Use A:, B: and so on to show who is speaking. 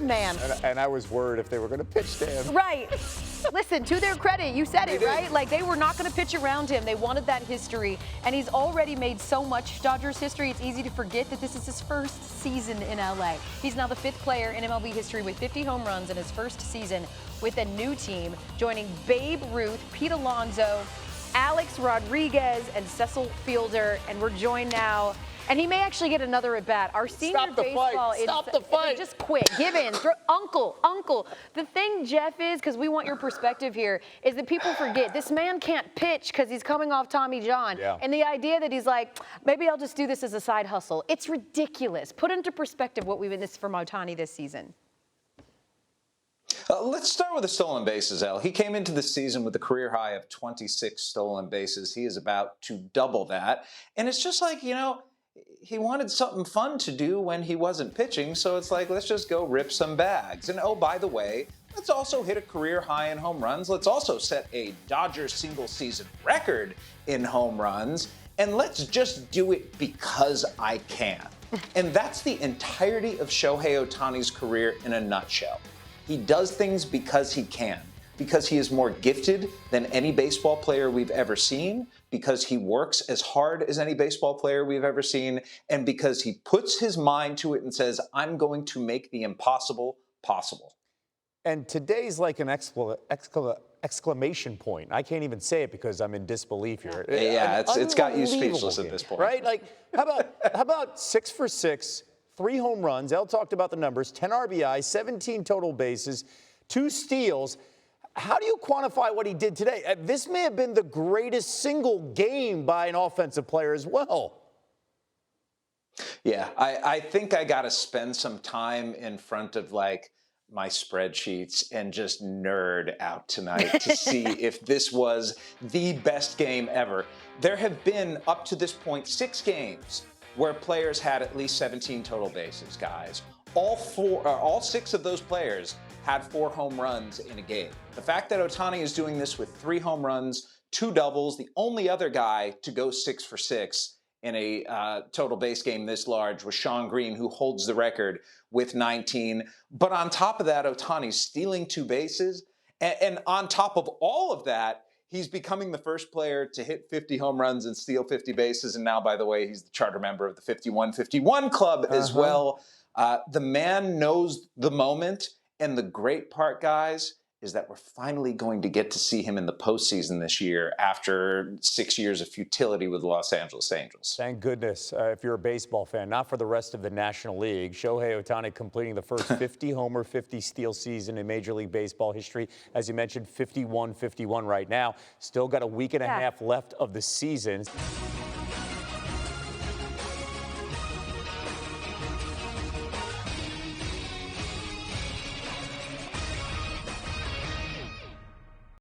A: man.
B: And I was worried if they were going to pitch to him.
A: Right. Listen, to their credit, you said it, right? Like, they were not going to pitch around him. They wanted that history, and he's already made so much Dodgers history, it's easy to forget that this is his first season in LA. He's now the 5th player in MLB history with 50 home runs in his first season with a new team, joining Babe Ruth, Pete Alonso, Alex Rodriguez, and Cecil Fielder, and we're joined now. And he may actually get another at bat. Our senior baseball,
B: Stop the fight.
A: Just quit. Give in. Uncle. The thing, Jeff, is, because we want your perspective here, is that people forget this man can't pitch because he's coming off Tommy John.
B: Yeah.
A: And the idea that he's like, maybe I'll just do this as a side hustle. It's ridiculous. Put into perspective what we've witnessed from Ohtani this season.
C: Let's start with the stolen bases, El. He came into the season with a career high of 26 stolen bases. He is about to double that. And it's just like, he wanted something fun to do when he wasn't pitching, so it's like, let's just go rip some bags. And oh, by the way, let's also hit a career high in home runs. Let's also set a Dodgers single-season record in home runs. And let's just do it because I can. And that's the entirety of Shohei Ohtani's career in a nutshell. He does things because he can, because he is more gifted than any baseball player we've ever seen, because he works as hard as any baseball player we've ever seen, and because he puts his mind to it and says, I'm going to make the impossible possible.
B: And today's like an exclamation point. I can't even say it because I'm in disbelief here.
C: Yeah, it's got you speechless at this point.
B: Right? Like, how about 6 for 6, 3 home runs? El talked about the numbers, 10 RBI, 17 total bases, 2 steals. How do you quantify what he did today? This may have been the greatest single game by an offensive player as well.
C: Yeah, I think I got to spend some time in front of like my spreadsheets and just nerd out tonight to see if this was the best game ever. There have been, up to this point, 6 games where players had at least 17 total bases, guys. All 6 of those players had 4 home runs in a game. The fact that Ohtani is doing this with 3 home runs, 2 doubles, the only other guy to go 6 for 6 in a total base game this large was Shawn Green, who holds the record with 19. But on top of that, Ohtani's stealing 2 bases. And on top of all of that, he's becoming the first player to hit 50 home runs and steal 50 bases. And now, by the way, he's the charter member of the 51-51 club as well. The man knows the moment. And the great part, guys, is that we're finally going to get to see him in the postseason this year after 6 years of futility with the Los Angeles Angels.
B: Thank goodness, if you're a baseball fan, not for the rest of the National League. Shohei Ohtani completing the first 50-homer, 50-steal season in Major League Baseball history. As you mentioned, 51-51 right now. Still got a week and a half left of the season.